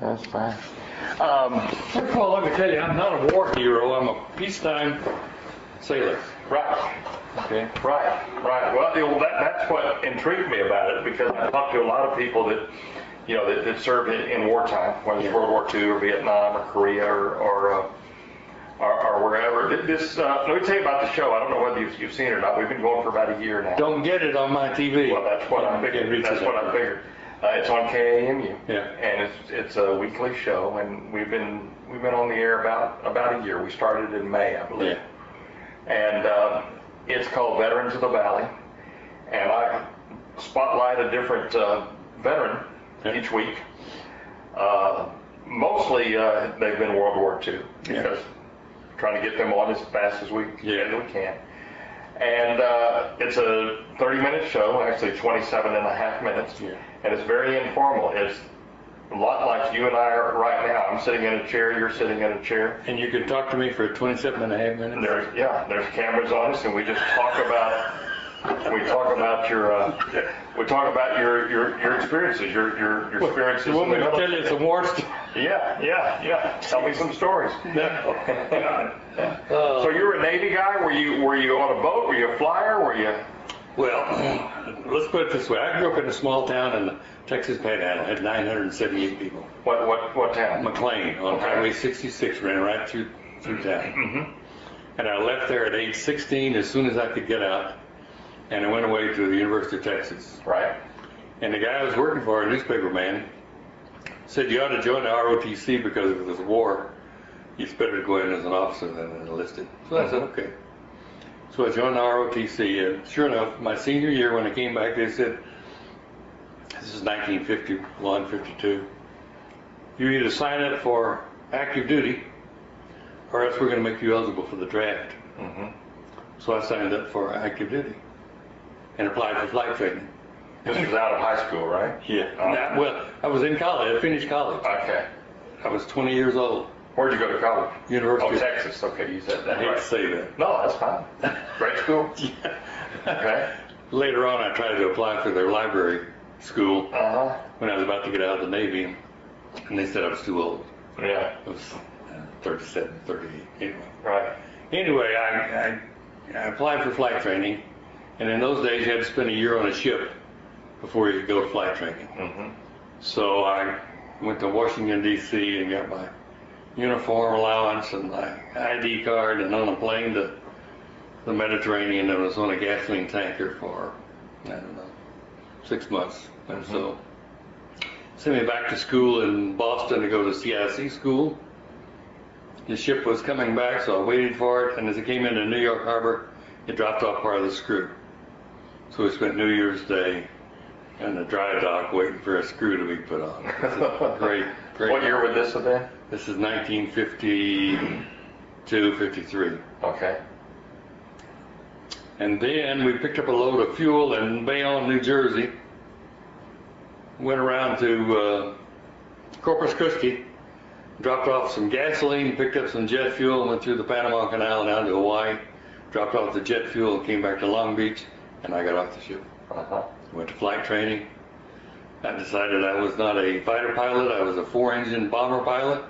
That's fine. Paul, let me tell you, I'm not a war hero. I'm a peacetime sailor. Right. Okay. Right. Well, that's what intrigued me about it, because I talked to a lot of people that, that served in wartime, whether it's World War II or Vietnam or Korea or wherever. Let me tell you about the show. I don't know whether you've seen it or not. We've been going for about a year now. Don't get it on my TV. Well, that's what I figured. It's on KAMU. Yeah. And it's a weekly show, and we've been on the air about a year. We started in May, I believe. Yeah. And it's called Veterans of the Valley, and I spotlight a different veteran each week. Mostly they've been World War II, because trying to get them on as fast as we can. And it's a 30-minute show, actually 27 and a half minutes, and it's very informal. It's a lot like you and I are right now. I'm sitting in a chair, you're sitting in a chair. And you can talk to me for 27 and a half minutes? There's cameras on us, and we just talk about your experiences, your experiences. You want me to tell you some war stories? Yeah. Tell me some stories. So you were a Navy guy? Were you on a boat? Were you a flyer? Were you? Well, let's put it this way. I grew up in a small town in the Texas Panhandle. Had 978 people. What town? McLean on Highway 66, ran right through town. Mm-hmm. And I left there at age 16 as soon as I could get out, and I went away to the University of Texas. Right. And the guy I was working for, a newspaper man, said you ought to join the ROTC because if there's a war, it's better to go in as an officer than an enlisted. So I said, okay. So I joined the ROTC, and sure enough, my senior year when I came back, they said, this is 1951, 52, you either sign up for active duty or else we're going to make you eligible for the draft. Mm-hmm. So I signed up for active duty and applied for flight training. This was out of high school, right? Yeah. Well, I was in college. I finished college. Okay. I was 20 years old. Where'd you go to college? University. Oh, Texas. Okay, you said that. I hate to say that. No, that's fine. Great school? Yeah. Okay. Later on, I tried to apply for their library school Uh-huh. when I was about to get out of the Navy, and they said I was too old. Yeah. I was 37, 38, anyway. Right. Anyway, I applied for flight training, and in those days, you had to spend a year on a ship before you could go to flight training. Mm-hmm. So I went to Washington, D.C. and got my uniform allowance and my ID card, and on a plane to the Mediterranean. I was on a gasoline tanker for, 6 months. And so sent me back to school in Boston to go to CIC school. The ship was coming back, so I waited for it, and as it came into New York Harbor, it dropped off part of the screw. So we spent New Year's Day in the dry dock waiting for a screw to be put on. Great. What year would this have been? This is 1952, 53. Okay. And then we picked up a load of fuel in Bayonne, New Jersey. Went around to Corpus Christi, dropped off some gasoline, picked up some jet fuel, and went through the Panama Canal down to Hawaii, dropped off the jet fuel, came back to Long Beach, and I got off the ship. Uh-huh. Went to flight training. I decided I was not a fighter pilot, I was a 4-engine bomber pilot.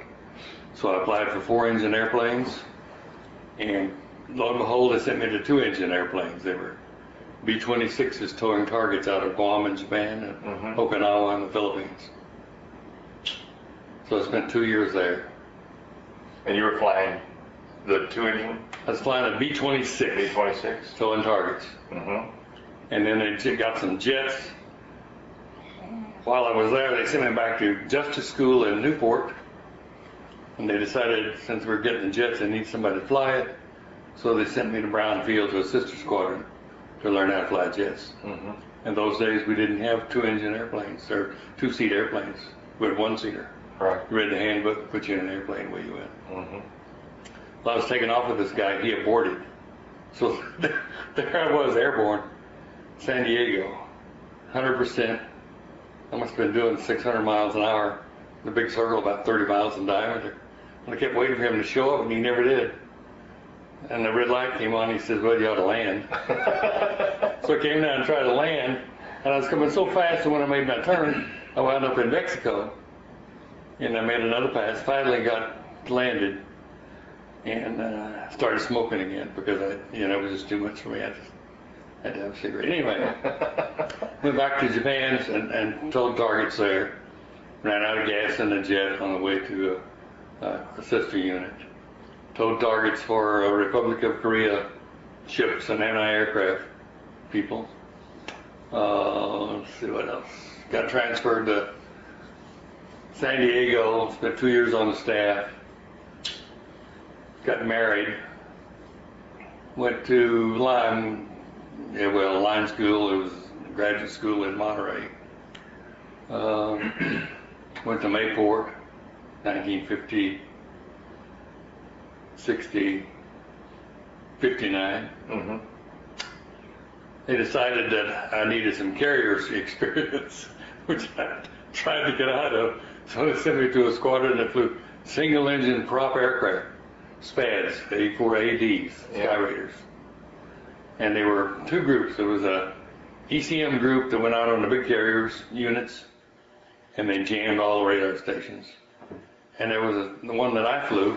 So I applied for 4-engine airplanes, and lo and behold, they sent me to 2-engine airplanes. They were B-26s towing targets out of Guam in Japan and Okinawa in the Philippines. So I spent 2 years there. And you were flying the 2-engine? I was flying a B-26. B-26? Towing targets. Mm-hmm. And then they got some jets. While I was there, they sent me back to Justice School in Newport. And they decided, since we're getting the jets, they need somebody to fly it. So they sent me to Brownfield to a sister squadron to learn how to fly jets. Mm-hmm. In those days, we didn't have 2-engine airplanes, or 2-seat airplanes. We had 1-seater. Right. You read the handbook, put you in an airplane where you went. Mm-hmm. Well, I was taking off with this guy, he aborted. So there I was, airborne, San Diego, 100%. I must have been doing 600 miles an hour, the big circle about 30 miles in diameter. And I kept waiting for him to show up, and he never did. And the red light came on, he says, well, you ought to land. So I came down and tried to land, and I was coming so fast that when I made my turn, I wound up in Mexico. and I made another pass. Finally got landed, and started smoking again because it was just too much for me. I just had to have a cigarette. Anyway, went back to Japan and towed targets there. Ran out of gas in the jet on the way to a sister unit. Towed targets for Republic of Korea ships and anti-aircraft people. Let's see what else. Got transferred to San Diego, spent 2 years on the staff. Got married. Went to Lime School. It was graduate school in Monterey. Went to Mayport, 1950, 60, 59. Mm-hmm. They decided that I needed some carrier experience, which I tried to get out of. So they sent me to a squadron that flew single-engine prop aircraft, SPADs, the 84ADs, Sky Raiders. And there were two groups. There was a ECM group that went out on the big carriers units, and they jammed all the radar stations. And there was the one that I flew,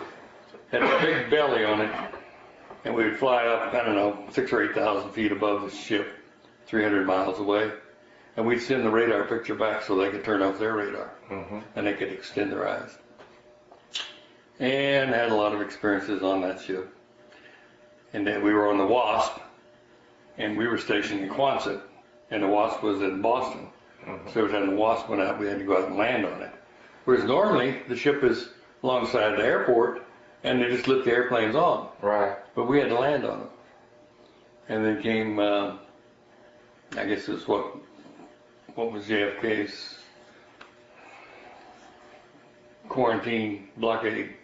had a big belly on it, and we would fly up, 6,000 or 8,000 feet above the ship, 300 miles away, and we'd send the radar picture back so they could turn off their radar, and they could extend their eyes. And had a lot of experiences on that ship. And then we were on the Wasp, and we were stationed in Quonset, and the Wasp was in Boston. So every time the Wasp went out, we had to go out and land on it. Whereas normally, the ship is alongside the airport, and they just let the airplanes on. Right. But we had to land on them. And then came, I guess it was what was JFK's quarantine blockade,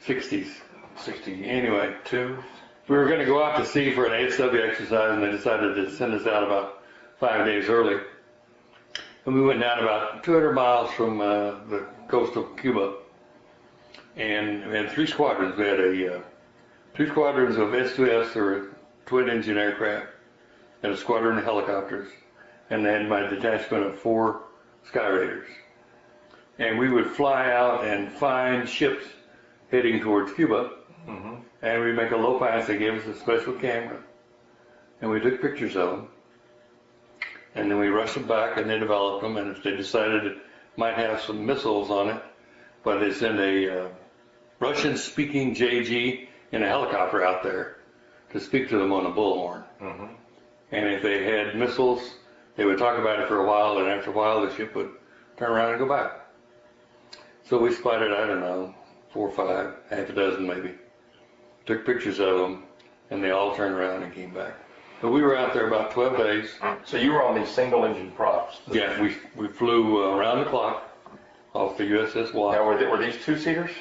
60s. 60. Anyway, we were going to go out to sea for an ASW exercise, and they decided to send us out about 5 days early. And we went down about 200 miles from the coast of Cuba, and we had 3 squadrons. We had 2 squadrons of S2S, or twin-engine aircraft, and a squadron of helicopters, and then my detachment of 4 Sky Raiders. And we would fly out and find ships heading towards Cuba, and we'd make a low pass. They gave us a special camera, and we took pictures of them. And then we rushed them back, and they developed them. And if they decided it might have some missiles on it, well, they send a Russian-speaking JG in a helicopter out there to speak to them on a bullhorn. And if they had missiles, they would talk about it for a while, and after a while, the ship would turn around and go back. So we spotted, 4 or 5, half a dozen maybe. Took pictures of them, and they all turned around and came back. But we were out there about 12 days. So you were on these single-engine props? Yeah, we flew around the clock off the USS Wasp. Now, were these 2-seaters?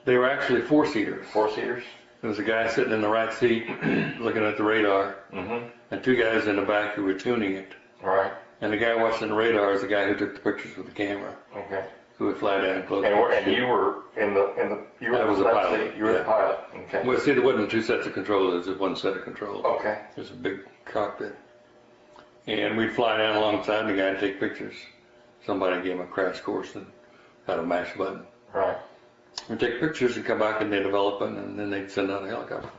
They were actually 4-seaters. 4-seaters? There was a guy sitting in the right seat looking at the radar, and 2 guys in the back who were tuning it. Right. And the guy watching the radar is the guy who took the pictures with the camera. Okay. Who would fly down close. And you were I was a pilot. You were the pilot. Okay. Well, see, there wasn't 2 sets of controls. There was just 1 set of controls. Okay. It was a big cockpit. And we'd fly down alongside the guy and take pictures. Somebody gave him a crash course on how to mash a button. Right. We'd take pictures and come back and they'd develop them, and then they'd send out a helicopter.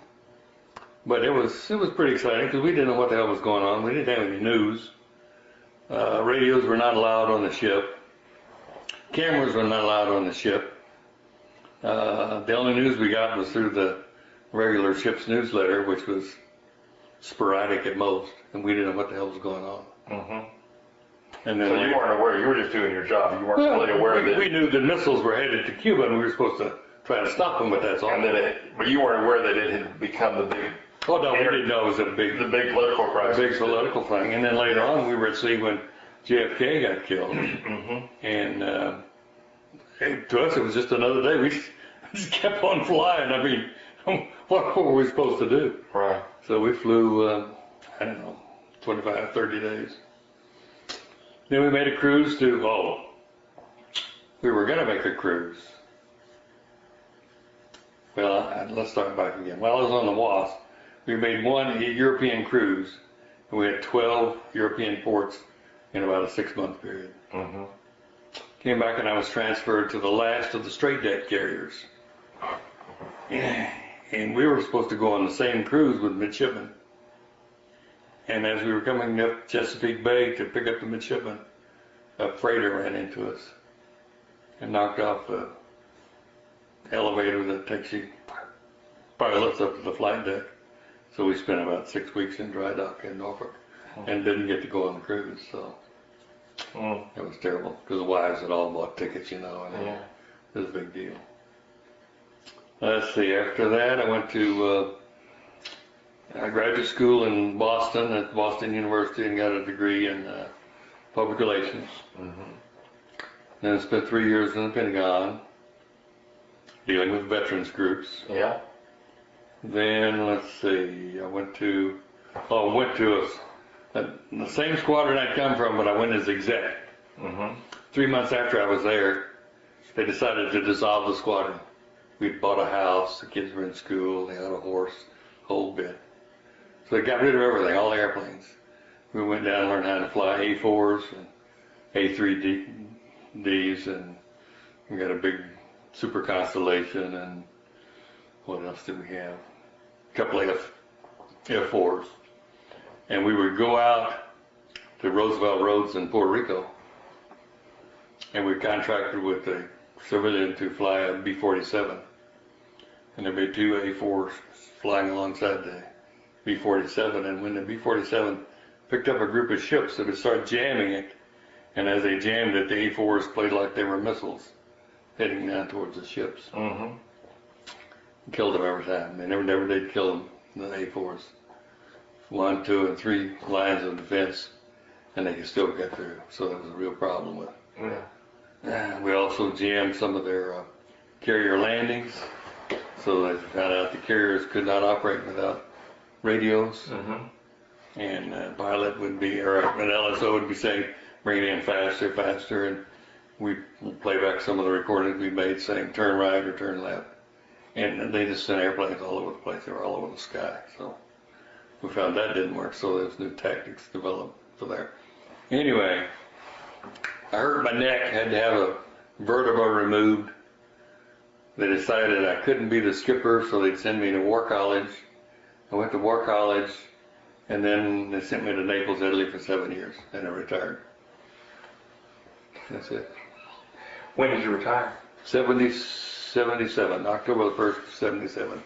But it was pretty exciting because we didn't know what the hell was going on. We didn't have any news. Radios were not allowed on the ship. Cameras were not allowed on the ship. The only news we got was through the regular ship's newsletter, which was sporadic at most, and we didn't know what the hell was going on. And then so you weren't aware. You were just doing your job. You weren't really aware that we knew the missiles were headed to Cuba, and we were supposed to try to stop them, but that's all. But you weren't aware that it had become the big. Oh no, we didn't know it was the big political crisis. The big political thing. And then later on, we were at sea when JFK got killed, and to us it was just another day. We just kept on flying. I mean, what were we supposed to do? Right. So we flew, 25, 30 days. Then we made a cruise to, we were going to make a cruise. Well, let's start back again. While I was on the Wasp, we made 1 European cruise, and we had 12 European ports in about a 6-month period. Came came back and I was transferred to the last of the straight deck carriers. And we were supposed to go on the same cruise with midshipmen. And as we were coming up Chesapeake Bay to pick up the midshipmen, a freighter ran into us and knocked off the elevator that takes you, pilots up to the flight deck. So we spent about 6 weeks in dry dock in Norfolk and didn't get to go on the cruise. So it was terrible because the wives had all bought tickets, you know, and it was a big deal. Let's see, after that I went to graduate school in Boston at Boston University and got a degree in public relations. Then I spent 3 years in the Pentagon dealing with veterans groups. Yeah. Then let's see, I went to the same squadron I'd come from, but I went as exec. 3 months after I was there, they decided to dissolve the squadron. We'd bought a house, the kids were in school, they had a horse, whole bit. So they got rid of everything, all the airplanes. We went down and learned how to fly A4s and A3Ds, and we got a big Super Constellation, and what else did we have? A couple of F4s. And we would go out to Roosevelt Roads in Puerto Rico, and we contracted with a civilian to fly a B-47. And there'd be 2 A4s flying alongside the B-47, and when the B-47 picked up a group of ships, they would start jamming it, and as they jammed it, the A4s played like they were missiles heading down towards the ships. Killed them every time. They never did kill them, the A4s. 1, 2, and 3 lines of defense, and they could still get through. So that was a real problem with it. We also jammed some of their carrier landings, so they found out the carriers could not operate without radios. And pilot would be, or an LSO would be saying, bring it in faster, faster, and we'd play back some of the recordings we made saying turn right or turn left. And they just sent airplanes all over the place. They were all over the sky. So we found that didn't work, so there's new tactics developed for there. Anyway, I hurt my neck, had to have a vertebra removed. They decided I couldn't be the skipper, so they'd send me to War College. I went to War College, and then they sent me to Naples, Italy for 7 years, and I retired. That's it. When did you retire? 77, October the 1st, 77.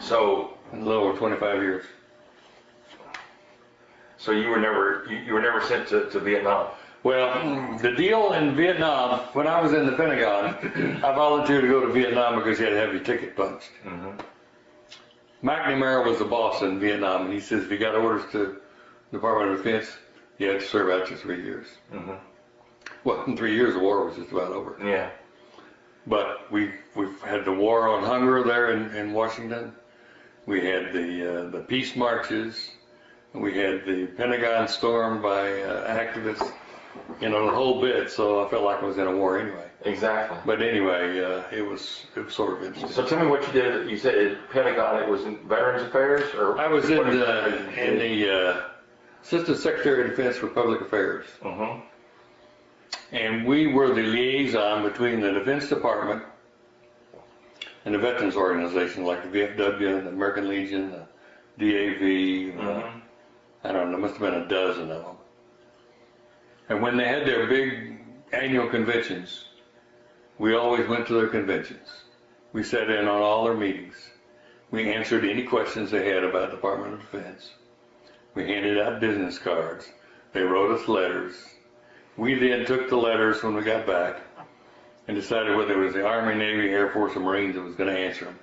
So A little over 25 years. So you were never sent to Vietnam? Well, the deal in Vietnam, when I was in the Pentagon, I volunteered to go to Vietnam because you had to have your ticket punched. McNamara was the boss in Vietnam, and he says, if you got orders to the Department of Defense, you have to serve out your 3 years. Well, in 3 years, the war was just about over. Yeah. But we've had the war on hunger there in Washington. We had the peace marches. We had the Pentagon stormed by activists, you know, the whole bit. So I felt like I was in a war anyway. Exactly. But anyway, it was sort of interesting. So tell me what you did. You said at Pentagon, it was in Veterans Affairs, or I was in the Assistant Secretary of Defense for Public Affairs. And we were the liaison between the Defense Department and the veterans organization, like the VFW, the American Legion, the DAV, I don't know, there must have been a dozen of them. And when they had their big annual conventions, we always went to their conventions. We sat in on all their meetings. We answered any questions they had about the Department of Defense. We handed out business cards. They wrote us letters. We then took the letters when we got back and decided whether it was the Army, Navy, Air Force, or Marines that was going to answer them.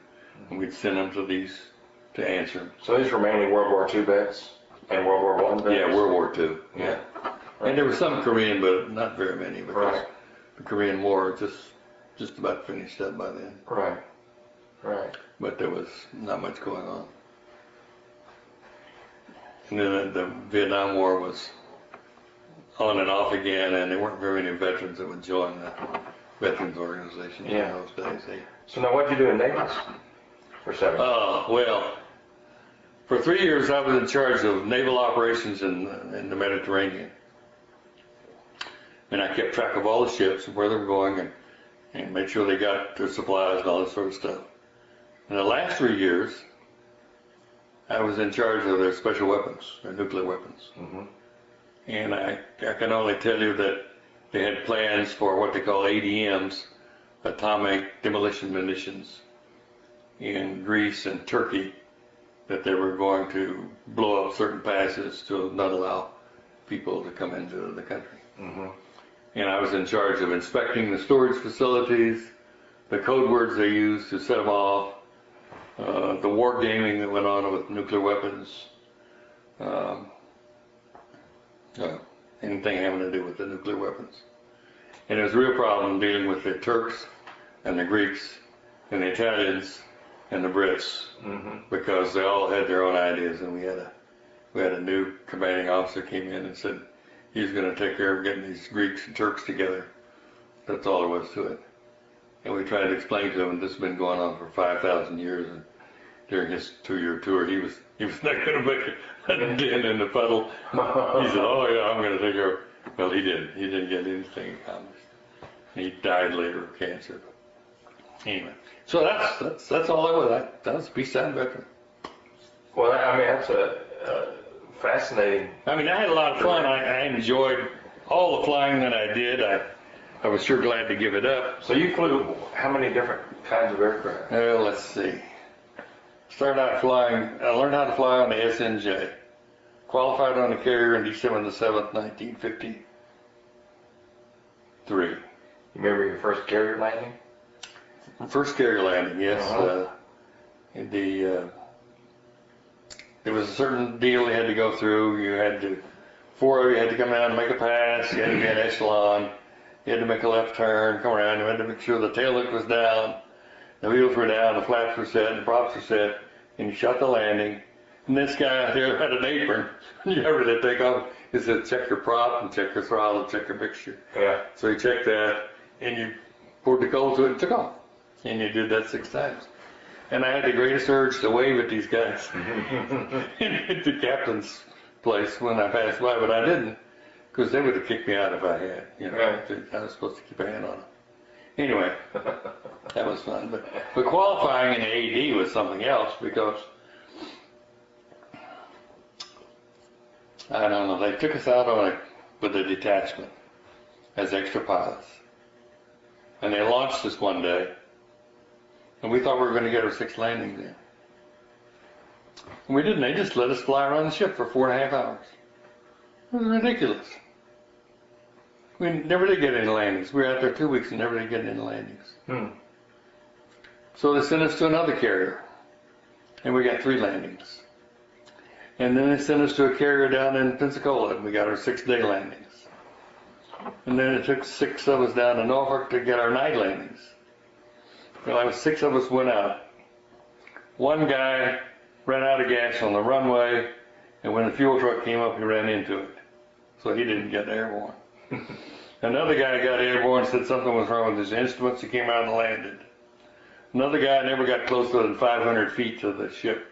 And we'd send them to these to answer them. So these were mainly World War II vets and World War I vets? Yeah, World War II. Yeah. And there was some Korean, but not very many because the Korean War just about finished up by then. Right. But there was not much going on. And then the Vietnam War was on and off again, and there weren't very many veterans that would join the veterans organization in those days. So now what did you do in Naples for 7 years? Well, for 3 years I was in charge of naval operations in the Mediterranean. and I kept track of all the ships and where they were going, and made sure they got their supplies and all this sort of stuff. In the last 3 years, I was in charge of their special weapons, their nuclear weapons. Mm-hmm. And I can only tell you that they had plans for what they call ADMs, atomic demolition munitions, in Greece and Turkey, that they were going to blow up certain passes to not allow people to come into the country. Mm-hmm. And I was in charge of inspecting the storage facilities, the code words they used to set them off, the war gaming that went on with nuclear weapons, anything having to do with the nuclear weapons. And it was a real problem dealing with the Turks and the Greeks and the Italians and the Brits, mm-hmm. because they all had their own ideas, and we had a new commanding officer came in and said he was going to take care of getting these Greeks and Turks together. That's all there was to it. And we tried to explain to him this has been going on for 5,000 years, and during his 2-year tour, he was not going to make a dent in the puddle. He said, "Oh yeah, I'm going to take care of it." Well, he didn't. He didn't get anything accomplished. He died later of cancer. Anyway, so that's all I was. That was a peacetime veteran. Well, I mean, that's a fascinating. I mean, I had a lot of fun. I enjoyed all the flying that I did. I was sure glad to give it up. So you flew how many different kinds of aircraft? Well, let's see. Started out flying. I learned how to fly on the SNJ. Qualified on the carrier on December the 7th, 1953. You remember your first carrier landing? First carrier landing, yes. Uh-huh. There was a certain deal you had to go through. Four of you had to come down and make a pass. You had to be an echelon. You had to make a left turn, come around. You had to make sure the tail hook was down, the wheels were down, the flaps were set, the props were set, and you shot the landing. And this guy out there had an apron. You ever did take off? He said, check your prop and check your throttle and check your mixture. Yeah. So you checked that, and you poured the coal to it and took off. And you did that 6 times. And I had the greatest urge to wave at these guys at the captain's place when I passed by, but I didn't, because they would have kicked me out if I had. Right. I was supposed to keep a hand on them. Anyway, that was fun. But qualifying in the AD was something else, because I don't know, they took us out with a detachment as extra pilots. And they launched us one day, and we thought we were going to get our 6th landing there. And we didn't. They just let us fly around the ship for 4.5 hours. It was ridiculous. We never did get any landings. We were out there 2 weeks and never did get any landings. So they sent us to another carrier, and we got 3 landings. And then they sent us to a carrier down in Pensacola, and we got our 6-day landings. And then it took 6 of us down to Norfolk to get our night landings. Well, 6 of us went out. One guy ran out of gas on the runway, and when the fuel truck came up, he ran into it. So he didn't get airborne. Another guy got airborne, said something was wrong with his instruments. He came out and landed. Another guy never got closer than 500 feet to the ship.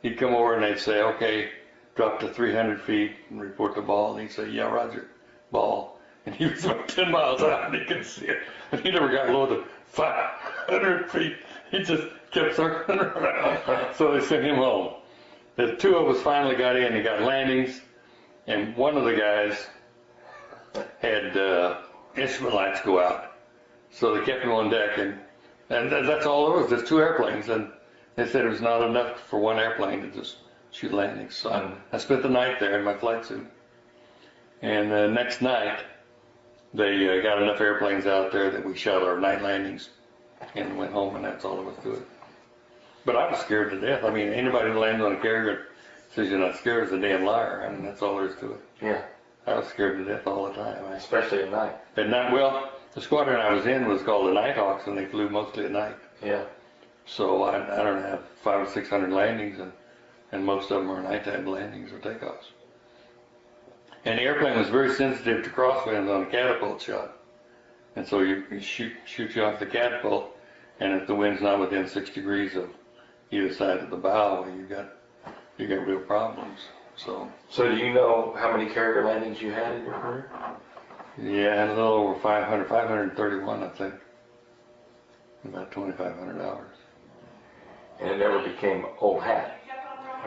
He'd come over and they'd say, okay, drop to 300 feet and report the ball. And he'd say, yeah, roger, ball. And he was about 10 miles out and he could see it. And he never got lower than 500 feet. He just kept circling around. So they sent him home. The 2 of us finally got in and got landings. And one of the guys had instrument lights go out. So they kept him on deck. And that's all there was. There's 2 airplanes. And they said it was not enough for 1 airplane to just shoot landings. So I spent the night there in my flight suit. And the next night, they got enough airplanes out there that we shot our night landings and went home, and that's all there was to it. But I was scared to death. I mean, anybody who lands on a carrier and says you're not scared is a damn liar. I mean, that's all there is to it. Yeah. I was scared to death all the time. Especially at night. At night, well, the squadron I was in was called the Nighthawks, and they flew mostly at night. Yeah. So I don't have 500 or 600 landings, and most of them are nighttime landings or takeoffs. And the airplane was very sensitive to crosswinds on a catapult shot. And so you shoot you off the catapult, and if the wind's not within 6 degrees of either side of the bow, you got real problems. So do you know how many carrier landings you had in your career? Yeah, and a little over 531, I think. About $2,500. And it never became old hat.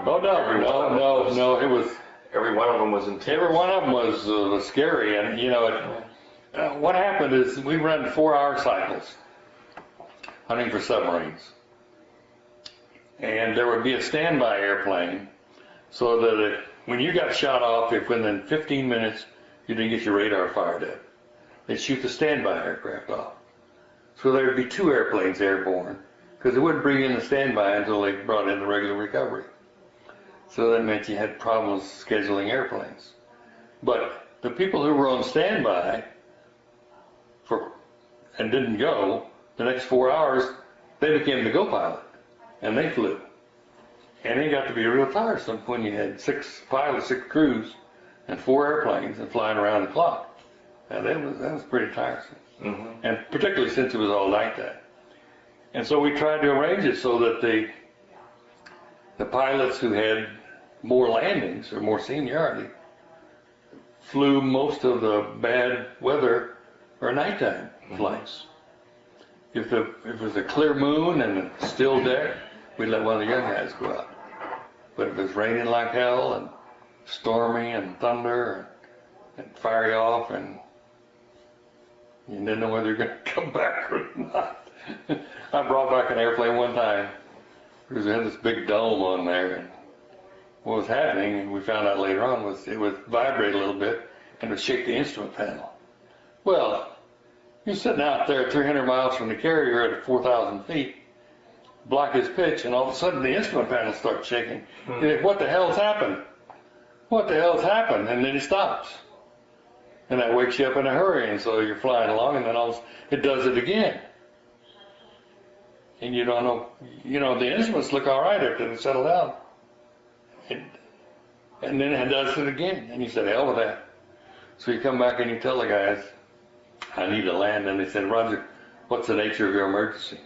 Oh, no, it was... Every one of them was intense. Every one of them was scary, and you know, what happened is we run 4-hour cycles hunting for submarines, and there would be a standby airplane, so that when you got shot off, if within 15 minutes you didn't get your radar fired up, they'd shoot the standby aircraft off. So there would be 2 airplanes airborne, because they wouldn't bring in the standby until they brought in the regular recovery. So that meant you had problems scheduling airplanes. But the people who were on standby and didn't go, the next 4 hours, they became the go pilot, and they flew. And it got to be real tiresome when you had 5 or 6 crews and 4 airplanes and flying around the clock. And that was pretty tiresome. Mm-hmm. And particularly since it was all like that. And so we tried to arrange it so that the pilots who had more landings or more seniority flew most of the bad weather or nighttime flights. If it was a clear moon and a still deck, we'd let one of the young guys go out. But if it was raining like hell and stormy and thunder and fire you off and you didn't know whether you're going to come back or not. I brought back an airplane one time because it had this big dome on there, and what was happening, and we found out later on, was it would vibrate a little bit and it would shake the instrument panel. Well, you're sitting out there 300 miles from the carrier at 4,000 feet, block his pitch, and all of a sudden the instrument panel starts shaking. You're like, what the hell's happened? What the hell's happened? And then he stops. And that wakes you up in a hurry, and so you're flying along, and then it does it again. And you don't know, the instruments look all right after they settle down. And then it does it again, and you said, hell with that. So you come back and you tell the guys, I need to land, and they said, Roger, what's the nature of your emergency?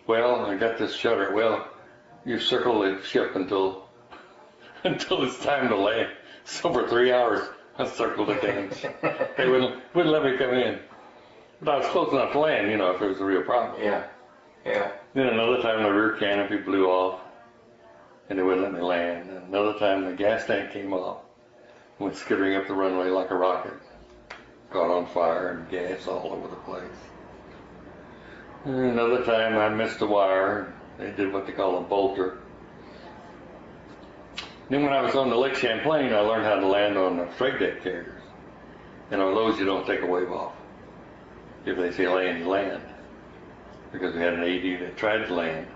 Well, I got this shutter. Well, you circle the ship until it's time to land. So for 3 hours, I circled the things. They wouldn't let me come in. But I was close enough to land, if there was a real problem. Yeah. Then another time the rear canopy blew off, and they wouldn't let me land. And another time the gas tank came off, went skittering up the runway like a rocket. Caught on fire and gas all over the place. And another time I missed a wire. They did what they call a bolter. Then when I was on the Lake Champlain, I learned how to land on the freight deck carriers. And on those, you don't take a wave off. If they say land, you land. Because we had an AD that tried to land,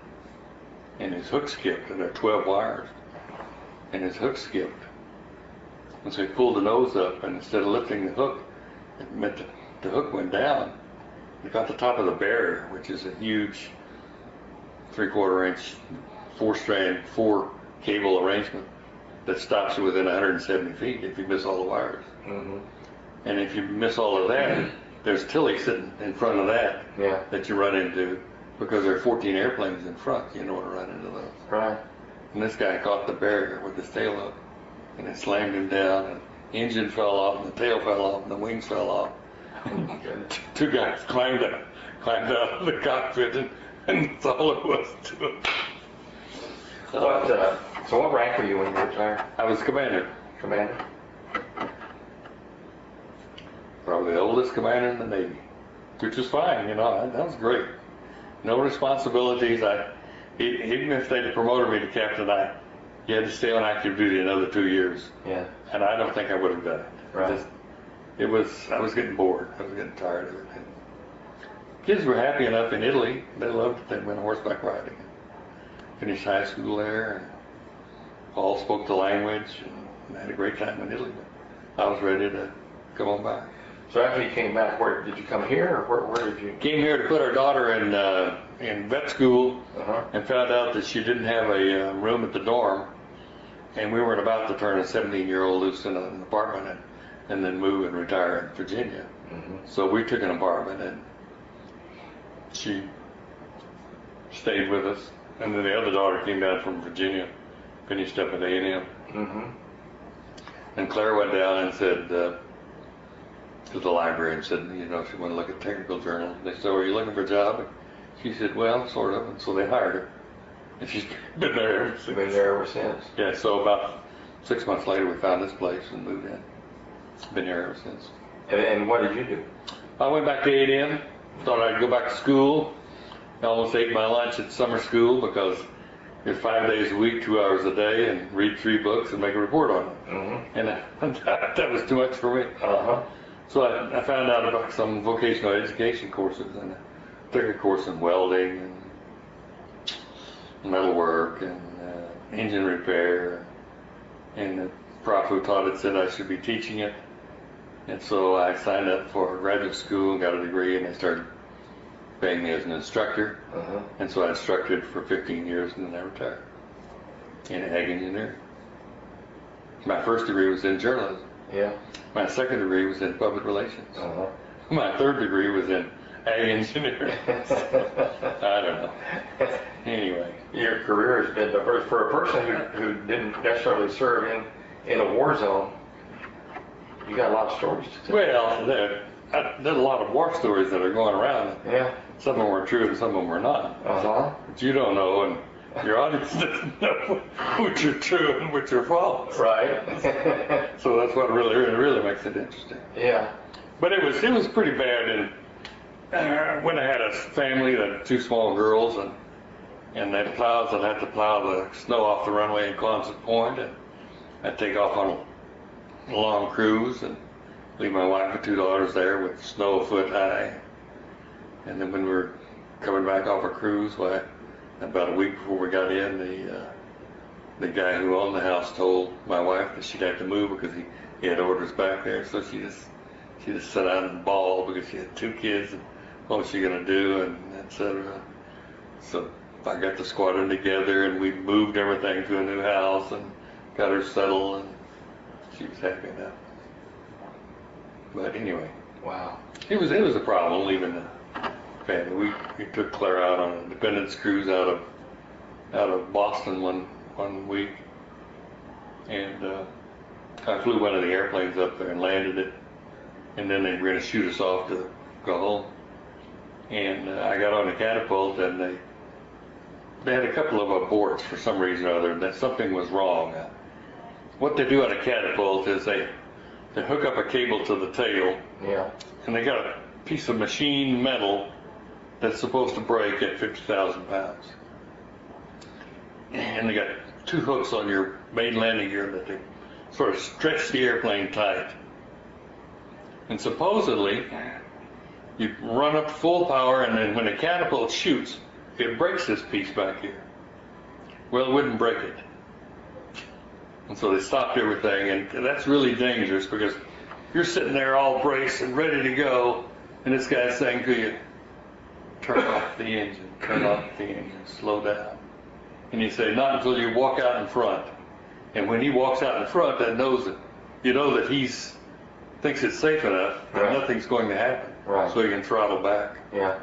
and his hook skipped, and there are 12 wires, and his hook skipped. And so he pulled the nose up, and instead of lifting the hook, it meant the hook went down. It got the top of the barrier, which is a huge 3/4 inch, 4-strand, 4-cable arrangement that stops you within 170 feet if you miss all the wires. Mm-hmm. And if you miss all of that, there's Tilly sitting in front of that that you run into, because there are 14 airplanes in front. You don't want to run into those. Right. And this guy caught the barrier with his tail up, and it slammed him down, and the engine fell off, and the tail fell off, and the wings fell off. And 2 guys climbed out of the cockpit, and that's all it was to it. So what rank were you when you retired? I was commander. Commander? Probably the oldest commander in the Navy, which was fine, that was great. No responsibilities. Even if they'd promoted me to captain, you had to stay on active duty another 2 years. Yeah. And I don't think I would have done it. Right. I was getting bored. I was getting tired of it. And kids were happy enough in Italy. They loved it. They went horseback riding. Finished high school there, and all spoke the language, and had a great time in Italy. But I was ready to come on back. So after you came back, where did you come here, or where did you? Came here to put our daughter in vet school, and found out that she didn't have a room at the dorm, and we weren't about to turn a 17-year-old loose in an apartment and then move and retire in Virginia. Mm-hmm. So we took an apartment, and she stayed with us. And then the other daughter came down from Virginia, finished up at A&M. Mm-hmm. And Claire went down and said, to the library and said, you know, she wanted to look at technical journals. They said, "Are you looking for a job?" And she said, "Well, sort of." And so they hired her. And she's been there ever since. Been there ever since. Yeah, so about 6 months later, we found this place and moved in. Been there ever since. And what did you do? I went back to 8M, thought I'd go back to school. I almost ate my lunch at summer school because it's 5 days a week, 2 hours a day, and read 3 books and make a report on them. Mm-hmm. And that was too much for me. Uh-huh. So I found out about some vocational education courses, and I took a course in welding and metalwork and engine repair. And the prof who taught it said I should be teaching it. And so I signed up for graduate school, got a degree, and they started paying me as an instructor. Uh-huh. And so I instructed for 15 years and then I retired in ag engineering. My first degree was in journalism. Yeah. My second degree was in public relations. Uh-huh. My third degree was in ag engineering. I don't know. Anyway. Your career has been diverse. For a person who didn't necessarily serve in a war zone, you got a lot of stories to tell. Well, there's a lot of war stories that are going around. Yeah. Some of them were true and some of them were not. Uh-huh. But you don't know, and your audience doesn't know which are true and which are false. Right. So that's what really makes it interesting. Yeah. But it was pretty bad. And when I had a family that had 2 small girls, and they had plows that had to plow the snow off the runway in Quonset Point, and I'd take off on a long cruise and leave my wife and 2 daughters there with snow a foot high. And then when we were coming back off a cruise, about a week before we got in, the guy who owned the house told my wife that she'd have to move because he had orders back there. So she just sat down and bawled because she had 2 kids and what was she gonna do, and etc. So I got the squadron together and we moved everything to a new house and got her settled, and she was happy now. But anyway, wow, it was a problem leaving the family. We took Claire out on a Independence cruise out of Boston one week, and I flew one of the airplanes up there and landed it, and then they were going to shoot us off to go home. And I got on the catapult, and they had a couple of aborts for some reason or other. That something was wrong. What they do on a catapult is they hook up a cable to the tail, yeah, and they got a piece of machined metal that's supposed to break at 50,000 pounds. And they got 2 hooks on your main landing gear that they sort of stretch the airplane tight. And supposedly, you run up full power, and then when the catapult shoots, it breaks this piece back here. Well, it wouldn't break it. And so they stopped everything, and that's really dangerous because you're sitting there all braced and ready to go, and this guy's saying to you, turn off the engine, slow down. And you say, not until you walk out in front. And when he walks out in front, that knows it. You know that thinks it's safe enough that right. Nothing's going to happen. Right. So he can throttle back. Yeah.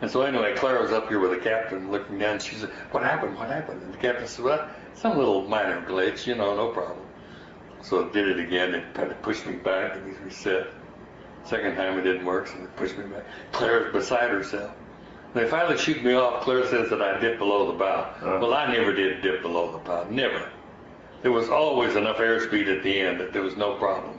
And so anyway, Claire was up here with the captain looking down. She said, what happened? And the captain said, well, some little minor glitch, no problem. So did it again. They kind of pushed me back, and we reset. Second time it didn't work, so they pushed me back. Claire's beside herself. They finally shoot me off. Claire says that I dipped below the bow. Well, I never did dip below the bow. Never. There was always enough airspeed at the end that there was no problem.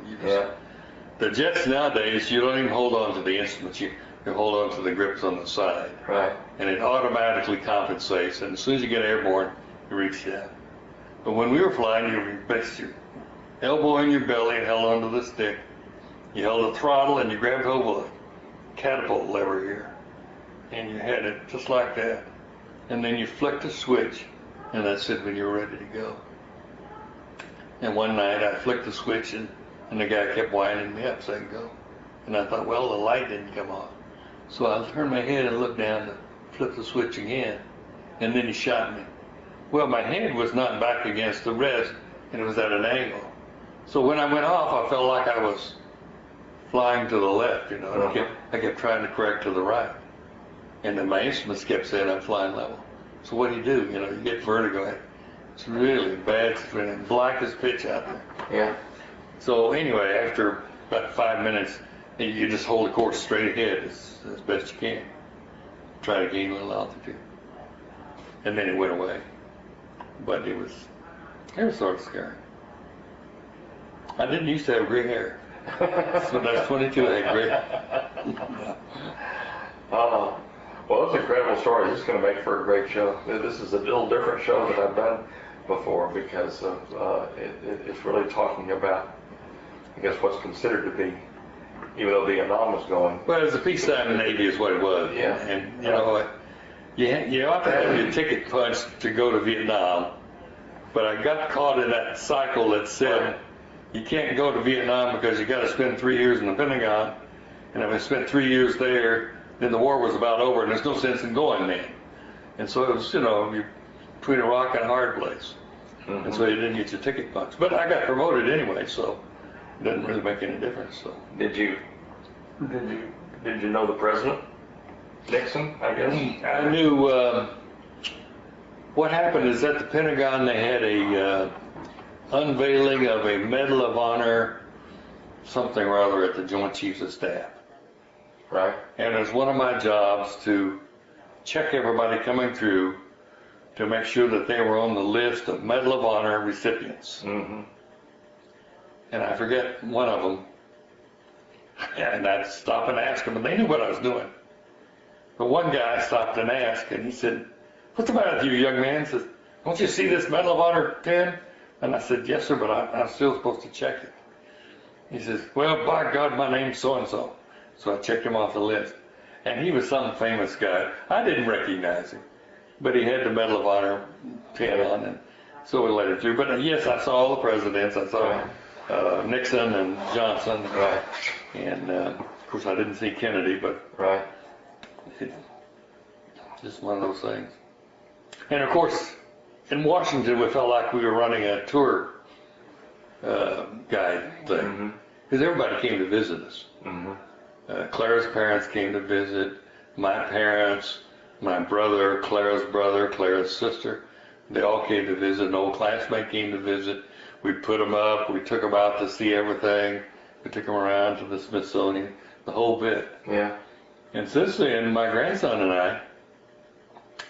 The jets nowadays, you don't even hold on to the instruments. You hold on to the grips on the side. Right. And it automatically compensates. And as soon as you get airborne, you reach down. But when we were flying, you placed your elbow in your belly and held onto the stick. You held the throttle and you grabbed hold of the catapult lever here. And you had it just like that. And then you flicked the switch, and that's it when you were ready to go. And one night I flicked the switch, and the guy kept winding me up saying go. And I thought, well, the light didn't come on. So I turned my head and looked down to flip the switch again, and then he shot me. Well, my head was not back against the rest, and it was at an angle. So when I went off, I felt like I was flying to the left, and I kept trying to correct to the right. And then my instruments kept saying I'm flying level. So what do? You get vertigo. It's really bad, black as pitch out there. Yeah. So anyway, after about 5 minutes, and you just hold the course straight ahead as best you can. Try to gain a little altitude. And then it went away. But it was sort of scary. I didn't used to have gray hair. So that's 22, I had gray. Well, it's an incredible story. This is going to make for a great show. This is a little different show that I've done before because of, it's really talking about, I guess, what's considered to be, even though Vietnam was going. Well, it was a peacetime Navy is what it was. Yeah. And, you know, you ought to have your ticket punched to go to Vietnam. But I got caught in that cycle that said, you can't go to Vietnam because you got to spend 3 years in the Pentagon. And if I spent 3 years there, then the war was about over and there's no sense in going then. And so it was, you know, you're between a rock and a hard place. And so you didn't get your ticket punched. But I got promoted anyway, so it doesn't really make any difference. So Did you know the president? Nixon, I guess? I knew what happened is at the Pentagon they had a unveiling of a Medal of Honor, something or other, at the Joint Chiefs of Staff. Right. And it was one of my jobs to check everybody coming through to make sure that they were on the list of Medal of Honor recipients. Mm-hmm. And I forget one of them. And I'd stop and ask them, and they knew what I was doing. But one guy stopped and asked, and he said, "What's the matter with you, young man?" He says, "Don't you see this Medal of Honor pin?" And I said, "Yes, sir, but I'm still supposed to check it." He says, "Well, by God, my name's so-and-so." So I checked him off the list. And he was some famous guy. I didn't recognize him, but he had the Medal of Honor pin on, and so we let it through. But yes, I saw all the presidents. I saw Nixon and Johnson. Right. And of course, I didn't see Kennedy, but Right. it's just one of those things. And of course, in Washington, we felt like we were running a tour guide thing, because everybody came to visit us. Mm-hmm. Clara's parents came to visit, my parents, my brother, Clara's sister. They all came to visit. An old classmate came to visit. We put them up. We took them out to see everything. We took them around to the Smithsonian, the whole bit. Yeah. And since then, my grandson and I,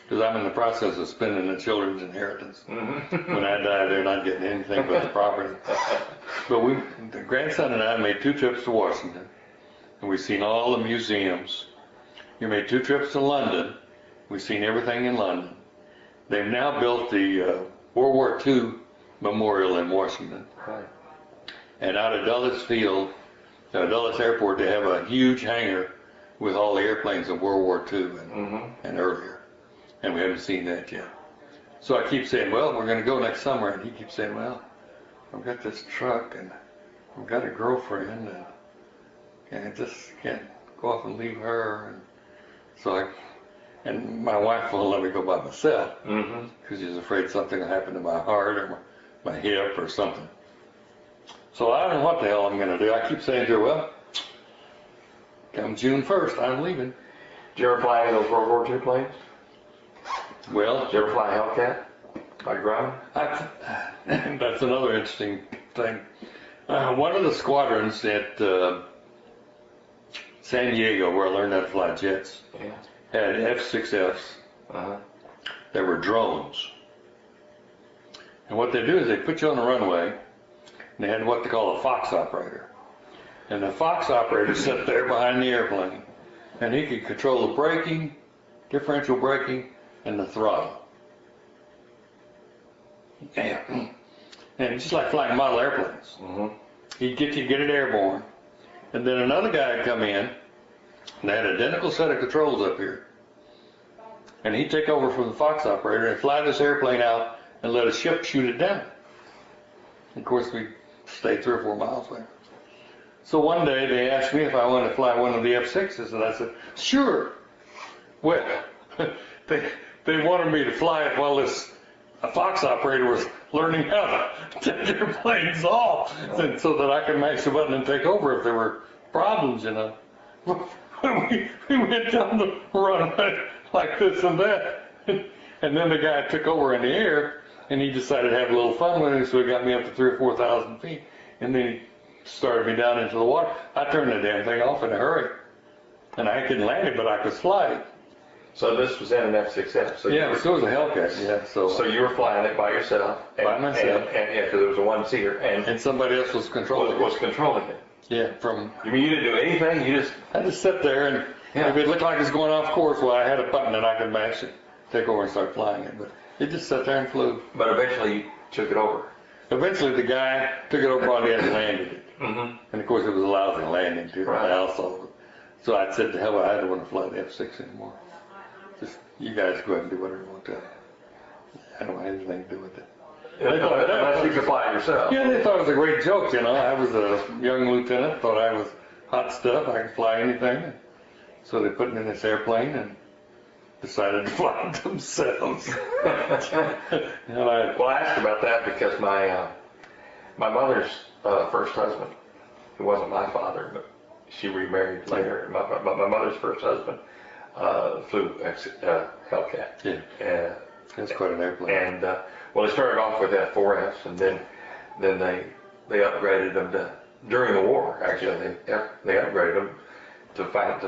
because I'm in the process of spending the children's inheritance. Mm-hmm. When I die, they're not getting anything but the property. But the grandson and I made 2 trips to Washington, and we've seen all the museums. We made 2 trips to London. We've seen everything in London. They've now built the World War II Memorial in Washington. Right. And out at Dulles Airport, they have a huge hangar with all the airplanes of World War II and earlier. And we haven't seen that yet. So I keep saying, well, we're going to go next summer. And he keeps saying, well, I've got this truck and I've got a girlfriend and I just can't go off and leave her. And so and my wife won't let me go by myself because she's afraid something will happen to my heart or my hip or something. So I don't know what the hell I'm going to do. I keep saying to her, well, come June 1st, I'm leaving. Did you ever fly any of those World War II planes? Well, Did you ever fly a Hellcat? Like Grumman? That's another interesting thing. One of the squadrons at San Diego, where I learned how to fly jets, had F-6Fs that were drones. And what they do is they put you on the runway, and they had what they call a fox operator. And the fox operator sat there behind the airplane, and he could control the braking, differential braking, and the throttle. And just like flying model airplanes. He'd get it airborne. And then another guy would come in, and they had an identical set of controls up here. And he'd take over from the fox operator and fly this airplane out and let a ship shoot it down. Of course, we stayed 3 or 4 miles away. So one day they asked me if I wanted to fly one of the F-6s, and I said, sure. Well, they wanted me to fly it while a fox operator was learning how to take their planes off, so that I could mash the button and take over if there were problems, you know. We went down the runway like this and that, and then the guy took over in the air, and he decided to have a little fun with me, so he got me up to 3,000 or 4,000 feet, and then he started me down into the water. I turned the damn thing off in a hurry. And I couldn't land it, but I could fly it. So this was in an F6F. So Yeah, so it was a Hellcat, yeah. So you were flying it by yourself. By myself. And yeah, because it was a one-seater. And somebody else was controlling it. Was controlling it. Yeah, from... You mean you didn't do anything? You just... I just sat there, and if it looked like it was going off course, well, I had a button and I could mash it, take over and start flying it. But it just sat there and flew. But eventually you took it over. Eventually the guy took it over, brought it and landed it. Mm-hmm. And of course it was a lousy landing too. Right. Also. So I said to hell, I didn't want to fly the F6 anymore. Just, you guys go ahead and do whatever you want to. I don't have anything to do with it. Unless you could fly it yourself. Yeah, they thought it was a great joke, you know. I was a young lieutenant, thought I was hot stuff, I could fly anything. So they put me in this airplane and decided to fly it themselves. Well, I asked about that because my mother's first husband, who wasn't my father, but she remarried later. My mother's first husband flew Hellcat. Yeah. That's quite an airplane. And well, they started off with F4Fs, and then they upgraded them to during the war. Actually, they upgraded them to find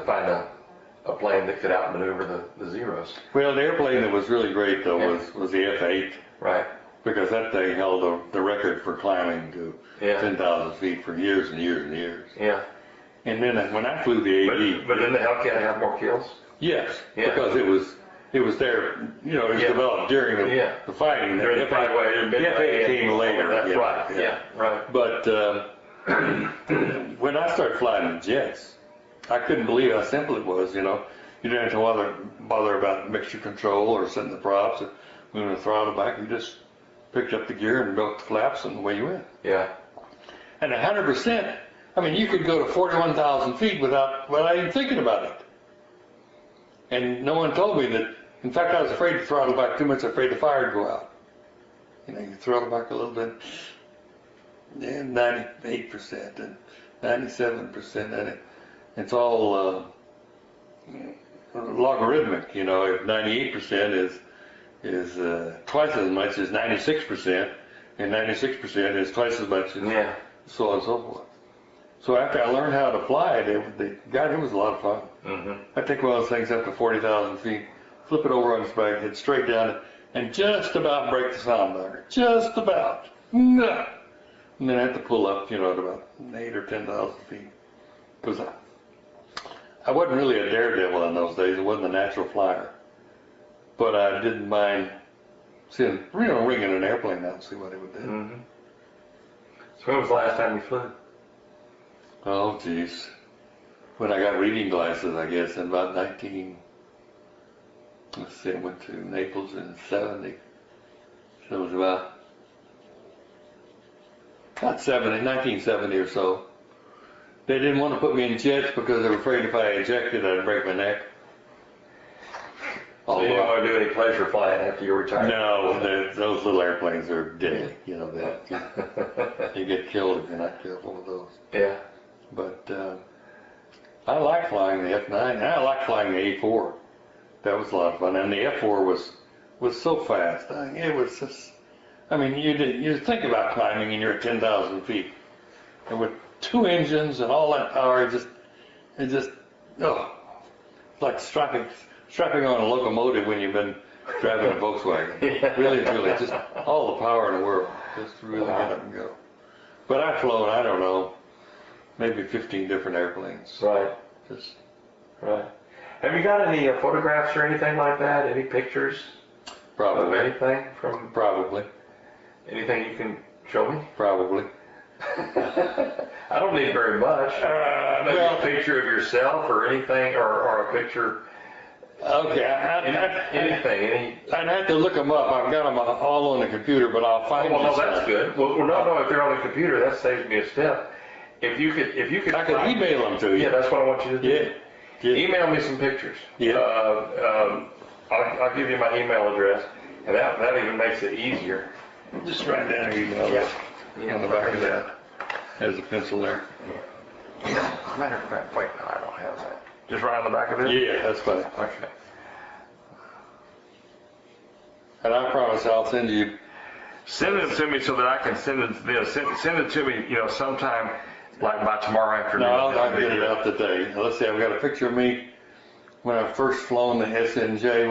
a plane that could outmaneuver the Zeros. Well, the airplane that was really great though was the F8. Right. Because that thing held the record for climbing to 10,000 feet for years and years and years. Yeah. And then when I flew the AD, but didn't the Hellcat have more kills? Yes, because it was there, you know, it was developed during the fighting. During the fight, the F8 came later. That's right. Yeah. Right. But when I started flying the jets, I couldn't believe how simple it was. You know, you didn't have to bother about mixture control or setting the props, or moving the throttle back. You just picked up the gear and built the flaps, and away you went. Yeah. And 100%. I mean, you could go to 41,000 feet without even thinking about it. And no one told me that. In fact, I was afraid to throttle back too much, afraid the fire would go out. You know, you throttle back a little bit, and 98% and 97%, and it's all logarithmic. You know, if 98% is twice as much as 96%, and 96% is twice as much as so on and so forth. So after I learned how to fly it, God, it was a lot of fun. Mm-hmm. I'd take one of those things up to 40,000 feet, flip it over on its back, head straight down, and just about break the sound barrier. Just about. No. And then I had to pull up, you know, at about 8 or 10,000 feet. Because I wasn't really a daredevil in those days. I wasn't a natural flyer. But I didn't mind seeing, ringing an airplane out and see what it would do. Mm-hmm. So when was the last time you flew? Oh, geez. When I got reading glasses, I guess, in about I went to Naples in 70. So it was about 1970 or so. They didn't want to put me in jets because they were afraid if I ejected, I'd break my neck. So you didn't want to do any pleasure flying after you retired? No, those little airplanes are deadly. You know, you get killed if you're not careful with those. Yeah. But I like flying the F9, and I like flying the A4. That was a lot of fun. And the F4 was so fast. It was just, I mean, you think about climbing and you're at 10,000 feet. And with 2 engines and all that power, it's like strapping on a locomotive when you've been driving a Volkswagen. Really, just all the power in the world. Just really get up and go. But I've flown, I don't know, maybe 15 different airplanes. Right. Right. Have you got any photographs or anything like that? Any pictures? Probably. Of anything from? Probably. Anything you can show me? Probably. I don't need very much. Maybe a picture of yourself or anything, or a picture. Okay. Anything. I'd have to look them up. I've got them all on the computer, but I'll find them. Well, no, that's good. Well, no, if they're on the computer, that saves me a step. If you could, I could email them to you. Yeah, that's what I want you to do. Yeah. Email me some pictures. Yeah. I'll give you my email address, and that even makes it easier. Just write down your email on the back of that. There's a pencil there. Matter of fact, wait, no, I don't have that. Just right on the back of it? Yeah, that's fine. Okay. And I promise I'll send you. Send it to me so that I can send it to me, sometime Like by tomorrow afternoon? No, I'll get it out today. Now, let's see, I've got a picture of me when I first flown the SNJ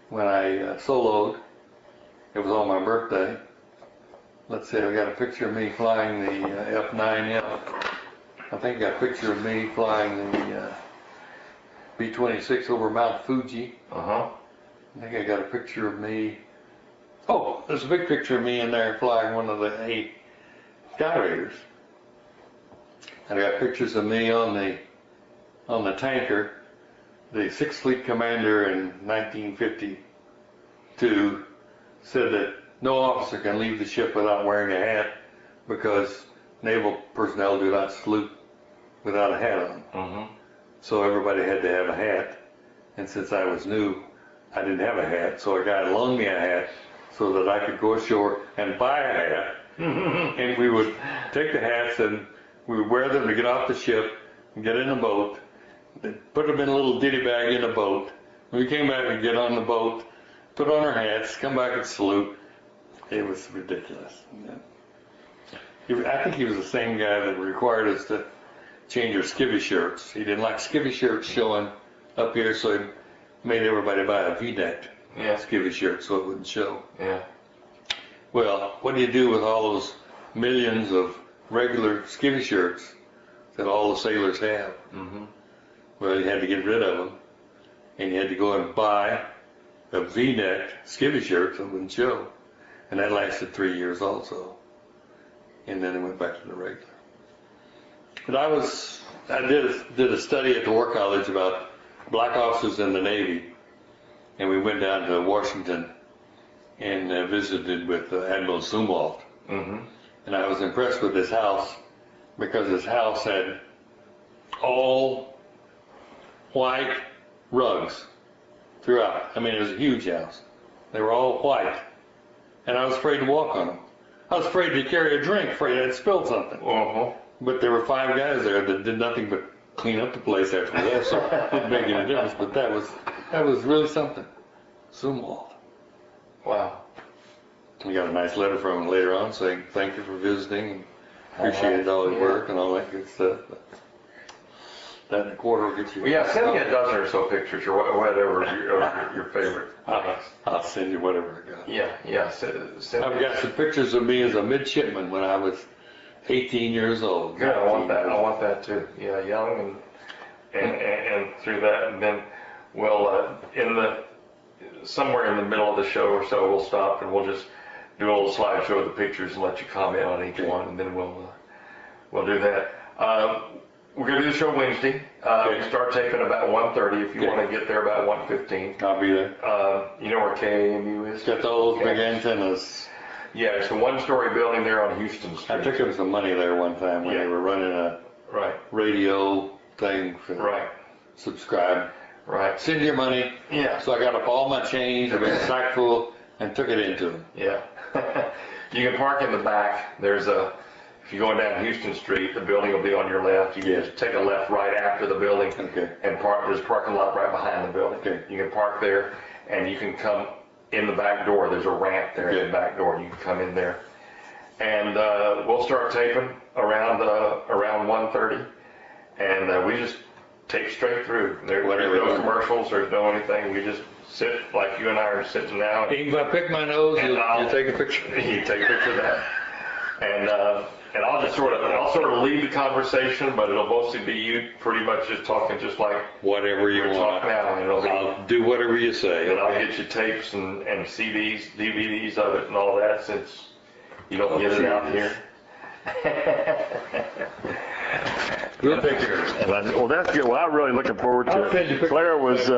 when I soloed. It was on my birthday. Let's see, I've got a picture of me flying the F9F. I think I got a picture of me flying the B-26 over Mount Fuji. Uh-huh. I think I got a picture of me. Oh, there's a big picture of me in there flying one of the A Sky Raiders. And I got pictures of me on the tanker. The 6th Fleet Commander in 1952 said that no officer can leave the ship without wearing a hat because naval personnel do not salute without a hat on. Mm-hmm. So everybody had to have a hat. And since I was new, I didn't have a hat, so a guy loaned me a hat so that I could go ashore and buy a hat. And we would take the hats and we would wear them to get off the ship and get in the boat. They'd put them in a little ditty bag in the boat. When we came back, we'd get on the boat, put on our hats, come back and salute. It was ridiculous. I think he was the same guy that required us to change our skivvy shirts. He didn't like skivvy shirts showing up here, so he made everybody buy a V-neck skivvy shirt so it wouldn't show. Yeah. Well, what do you do with all those millions of regular skivvy shirts that all the sailors have? Mm-hmm. Well, you had to get rid of them, and you had to go and buy a V-neck skivvy shirt so it wouldn't show. And that lasted 3 years also. And then it went back to the regular. But I did a study at the War College about black officers in the Navy, and we went down to Washington and visited with Admiral Zumwalt. Mm-hmm. And I was impressed with his house because his house had all white rugs throughout. I mean, it was a huge house. They were all white. And I was afraid to walk on them. I was afraid to carry a drink, afraid I'd spill something. Uh-huh. But there were 5 guys there that did nothing but clean up the place after we left, so it didn't make any difference. But that was really something. Zumwalt. Wow. We got a nice letter from him later on saying thank you for visiting and appreciated all his work and all that good stuff. But that and a quarter will get you. Well, yeah, send me a dozen or so pictures or whatever your favorite. I'll send you whatever I got. Yeah. Send I've me. got some pictures of me as a midshipman when I was 18 years old. Good, I want that too. Yeah, young and through that, and then we'll somewhere in the middle of the show or so we'll stop and we'll just do a little slideshow of the pictures and let you comment on each one, and then we'll do that. We're gonna do the show Wednesday. We start taping about 1:30. If you want to get there about 1:15. I'll be there. You know where KAMU is? Got all those big antennas. Yeah, it's a 1-story building there on Houston Street. I took him some money there one time when they were running a radio thing for subscribe. Right. Send your money. Yeah. So I got up all my change, I got a sack full, and took it into them. Yeah. You can park in the back. If you're going down Houston Street, the building will be on your left. You can just take a left right after the building and park. There's a parking lot right behind the building. Okay. You can park there, and you can come in the back door. There's a ramp there in the back door, and you can come in there. And we'll start taping around 1:30, and we just tape straight through. There's no commercials. There's no anything. We just sit like you and I are sitting now. If I pick my nose, you'll take a picture. You take a picture of that, and I'll just sort of lead the conversation, but it'll mostly be you pretty much just talking just like whatever you want. Now, and I'll do whatever you say. And I'll get you tapes and CDs, DVDs of it and all that, since you don't get it out here. Good picture. Well, that's good. Well, I'm really looking forward to it. Claire was